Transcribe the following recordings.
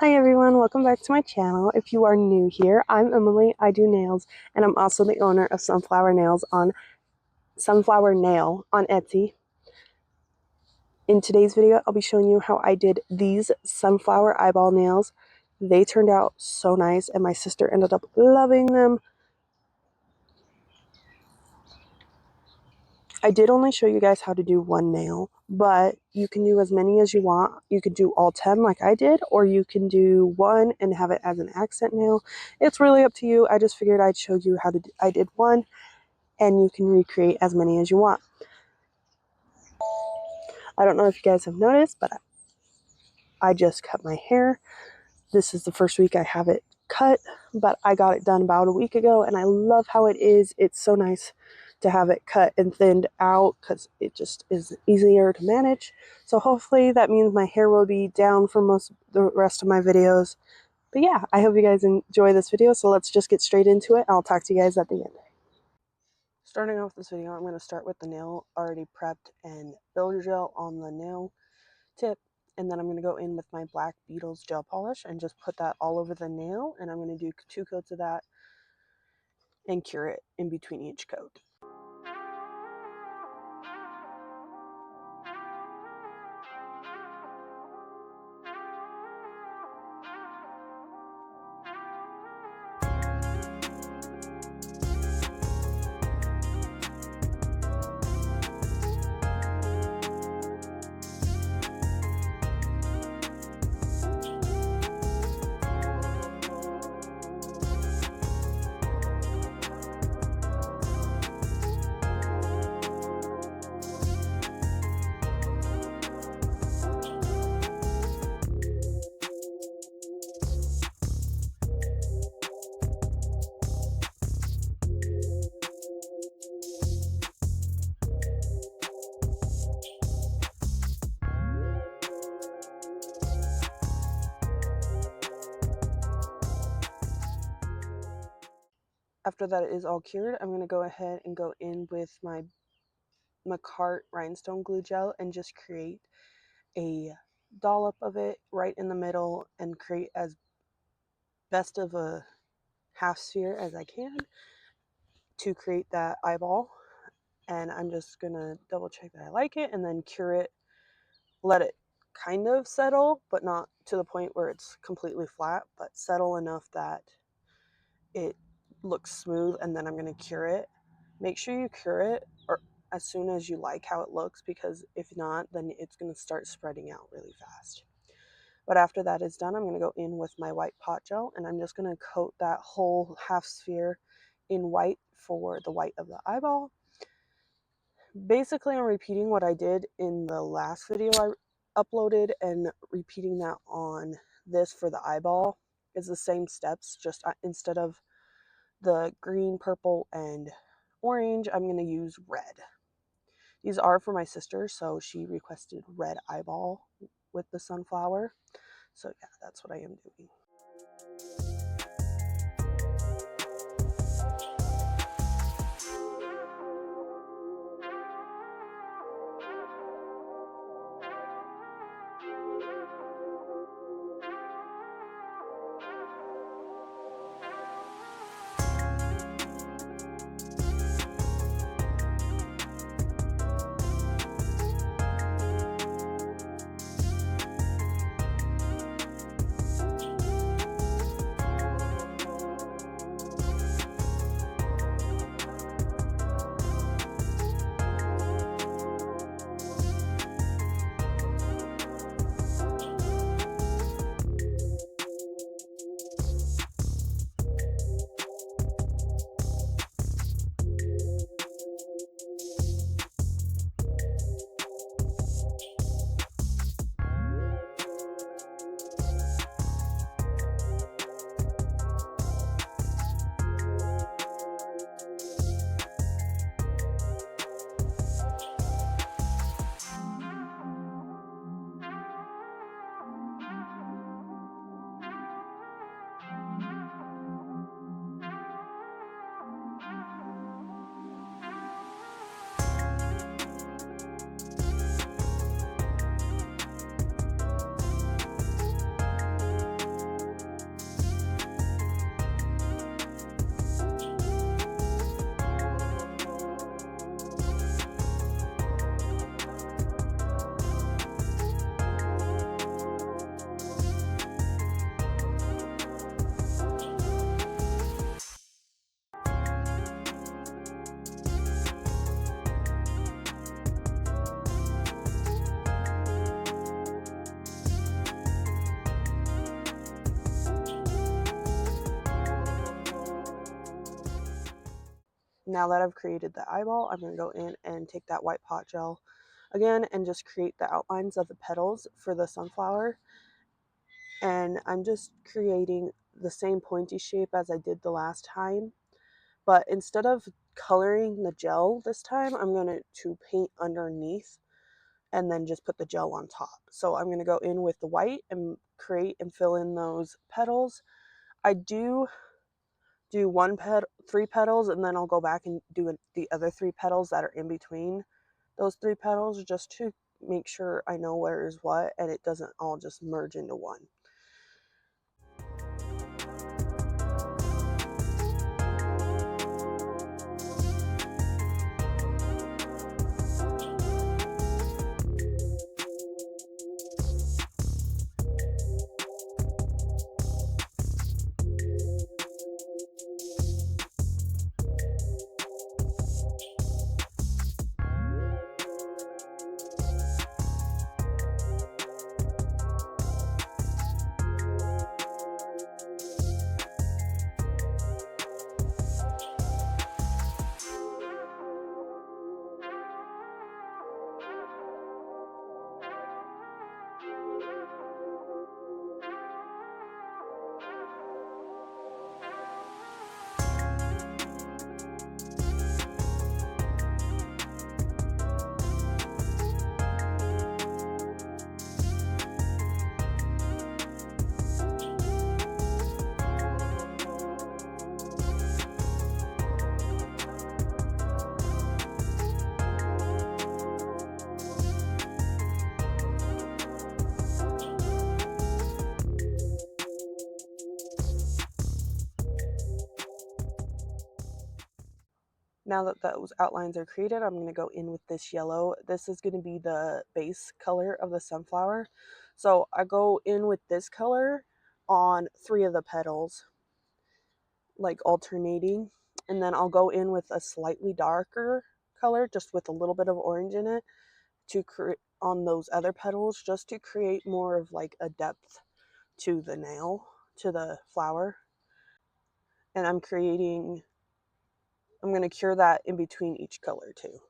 Hi everyone, welcome back to my channel. If you are new here, I'm Emily, I do nails, and I'm also the owner of Sunflower Nail on Etsy. In today's video, I'll be showing you how I did these sunflower eyeball nails. They turned out so nice and my sister ended up loving them. I did only show you guys how to do one nail, but you can do as many as you want. You could do all 10 like I did, or you can do one and have it as an accent nail. It's really up to you. I just figured I'd show you how to do. I did one, and you can recreate as many as you want. I don't know if you guys have noticed, but I just cut my hair. This is the first week I have it cut, but I got it done about a week ago, and I love how it is. It's so nice to have it cut and thinned out because it just is easier to manage. So hopefully that means my hair will be down for most of the rest of my videos. But yeah, I hope you guys enjoy this video, so let's just get straight into it. I'll talk to you guys at the end. Starting off this video, I'm going to start with the nail already prepped and builder gel on the nail tip. And then I'm going to go in with my Black Beetles gel polish and just put that all over the nail. And I'm going to do 2 coats of that and cure it in between each coat. After that is all cured, I'm going to go ahead and go in with my Macart rhinestone glue gel and just create a dollop of it right in the middle and create as best of a half sphere as I can to create that eyeball. And I'm just going to double check that I like it and then cure it, let it kind of settle, but not to the point where it's completely flat, but settle enough that it looks smooth, and then I'm going to cure it. Make sure you cure it or as soon as you like how it looks, because if not, then it's going to start spreading out really fast. But after that is done, I'm going to go in with my white pot gel, and I'm just going to coat that whole half sphere in white for the white of the eyeball. Basically, I'm repeating what I did in the last video I uploaded and repeating that on this for the eyeball. It's the same steps, just instead of the green, purple, and orange, I'm going to use red. These are for my sister, so she requested red eyeball with the sunflower. So yeah, that's what I am doing. now that I've created the eyeball, I'm going to go in and take that white pot gel again and just create the outlines of the petals for the sunflower. And I'm just creating the same pointy shape as I did the last time, but instead of coloring the gel this time, I'm going to paint underneath and then just put the gel on top. So I'm going to go in with the white and create and fill in those petals. I do three petals, and then I'll go back and do the other three petals that are in between those three petals, just to make sure I know where is what and it doesn't all just merge into one. Now that those outlines are created, I'm going to go in with this yellow. This is going to be the base color of the sunflower. So I go in with this color on three of the petals, like alternating. And then I'll go in with a slightly darker color, just with a little bit of orange in it, to create on those other petals, just to create more of like a depth to the nail, to the flower. And I'm going to cure that in between each color too.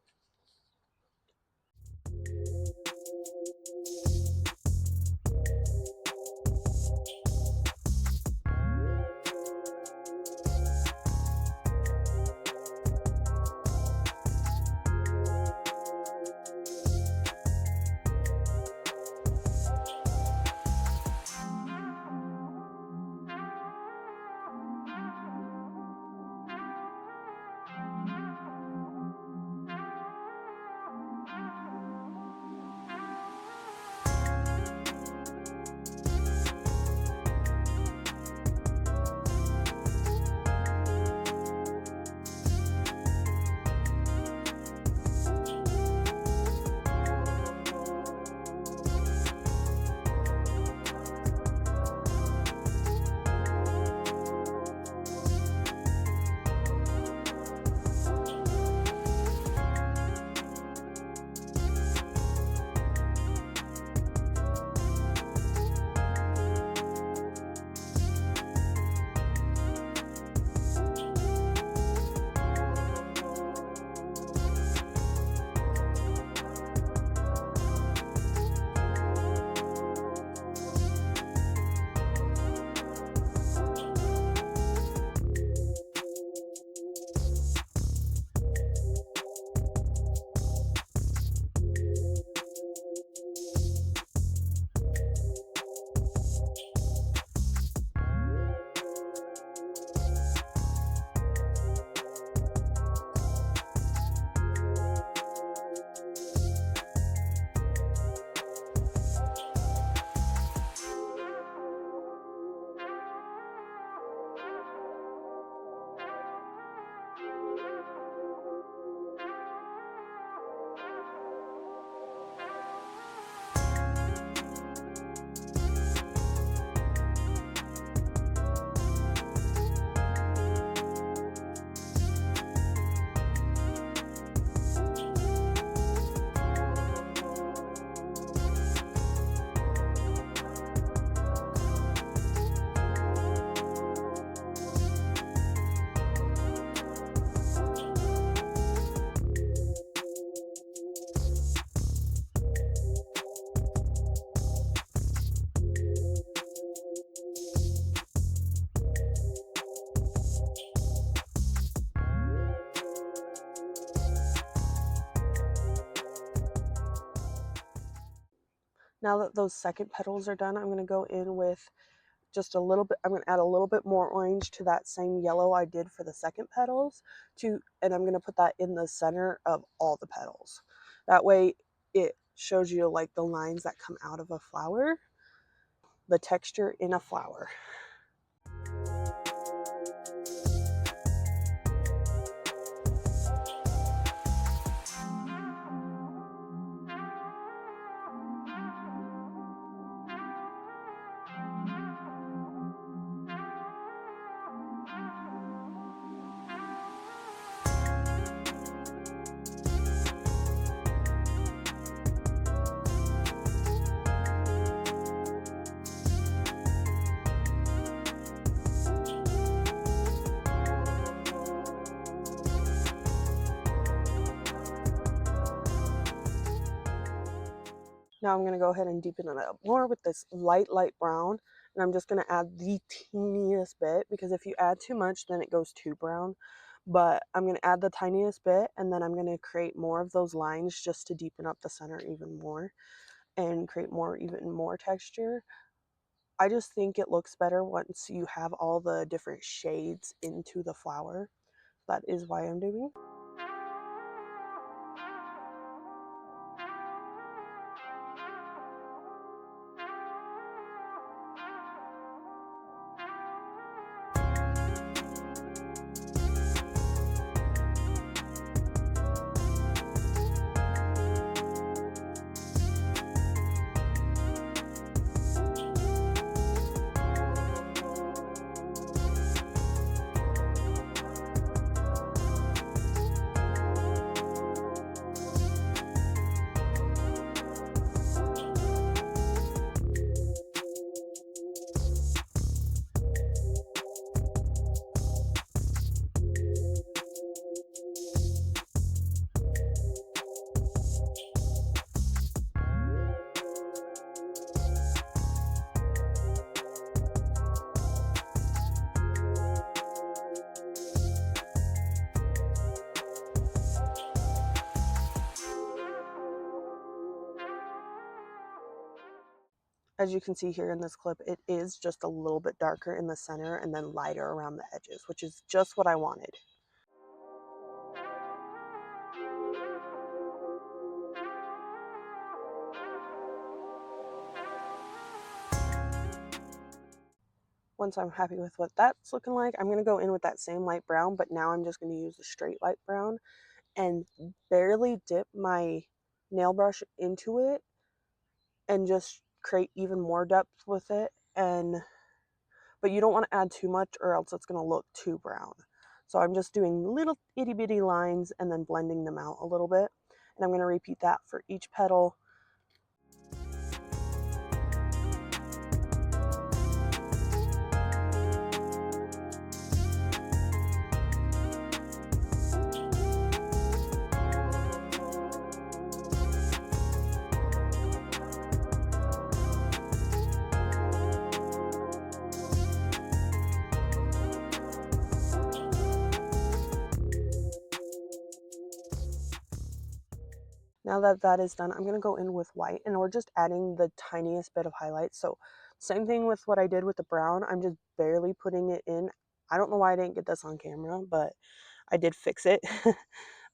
Now that those second petals are done, I'm going to go in with just a little bit. I'm going to add a little bit more orange to that same yellow I did for the second petals, and I'm going to put that in the center of all the petals. That way it shows you like the lines that come out of a flower, the texture in a flower. Now I'm going to go ahead and deepen it up more with this light brown, and I'm just going to add the teeniest bit, because if you add too much then it goes too brown. But I'm going to add the tiniest bit, and then I'm going to create more of those lines just to deepen up the center even more and create even more texture. I just think it looks better once you have all the different shades into the flower. That is why I'm doing. As you can see here in this clip, it is just a little bit darker in the center and then lighter around the edges, which is just what I wanted. Once I'm happy with what that's looking like, I'm going to go in with that same light brown, but now I'm just going to use the straight light brown and barely dip my nail brush into it and just create even more depth with it. But you don't want to add too much or else it's going to look too brown. So I'm just doing little itty bitty lines and then blending them out a little bit. And I'm going to repeat that for each petal. Now that that is done, I'm going to go in with white, and we're just adding the tiniest bit of highlight. So same thing with what I did with the brown. I'm just barely putting it in. I don't know why I didn't get this on camera, but I did fix it.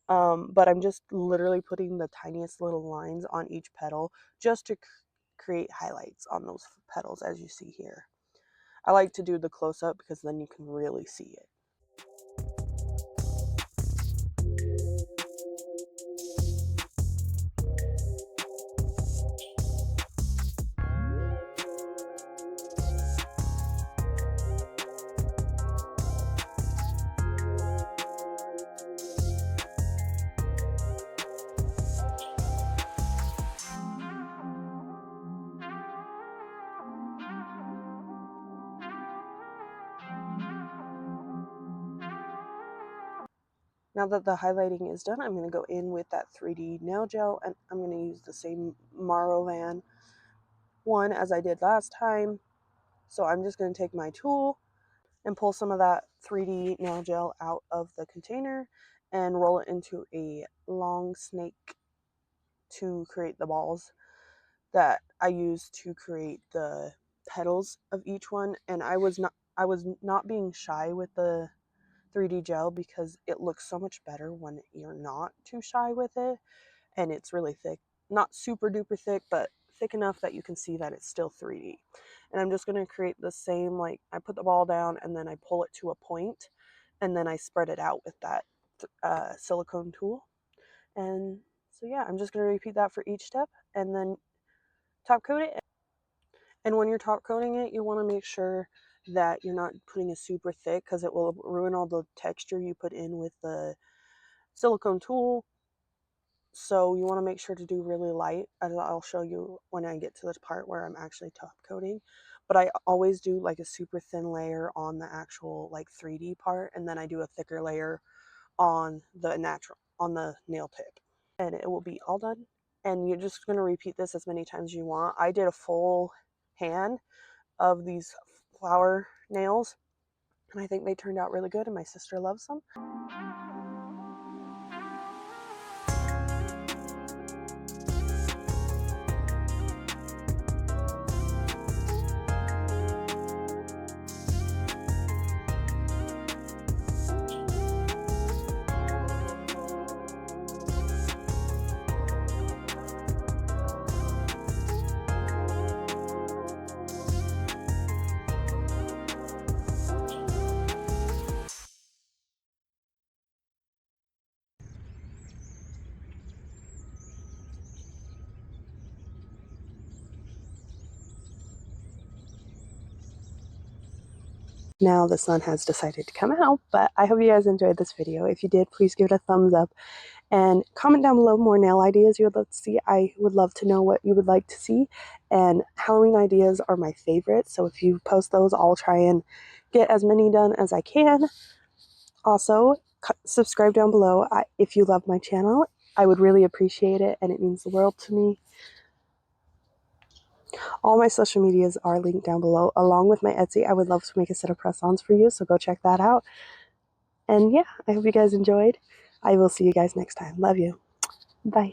But I'm just literally putting the tiniest little lines on each petal just to create highlights on those petals, as you see here. I like to do the close-up because then you can really see it. Now that the highlighting is done, I'm going to go in with that 3D nail gel, and I'm going to use the same Marovan one as I did last time. So I'm just going to take my tool and pull some of that 3D nail gel out of the container and roll it into a long snake to create the balls that I used to create the petals of each one, and I was not being shy with the 3D gel because it looks so much better when you're not too shy with it, and it's really thick. Not super duper thick, but thick enough that you can see that it's still 3D. And I'm just going to create the same, like I put the ball down and then I pull it to a point, and then I spread it out with that silicone tool. And so yeah, I'm just going to repeat that for each step and then top coat it. And when you're top coating it, you want to make sure that you're not putting it super thick because it will ruin all the texture you put in with the silicone tool. So you want to make sure to do really light, as I'll show you when I get to the part where I'm actually top coating. But I always do like a super thin layer on the actual like 3D part, and then I do a thicker layer on the nail tip, and it will be all done. And you're just going to repeat this as many times as you want. I did a full hand of these flower nails, and I think they turned out really good, and my sister loves them. Now the sun has decided to come out, but I hope you guys enjoyed this video. If you did, please give it a thumbs up and comment down below more nail ideas you would love to see. I would love to know what you would like to see, and Halloween ideas are my favorite, so if you post those, I'll try and get as many done as I can. Also, subscribe down below if you love my channel. I would really appreciate it, and it means the world to me. All my social medias are linked down below, along with my Etsy. I would love to make a set of press-ons for you, so go check that out. And yeah, I hope you guys enjoyed. I will see you guys next time. Love you. Bye.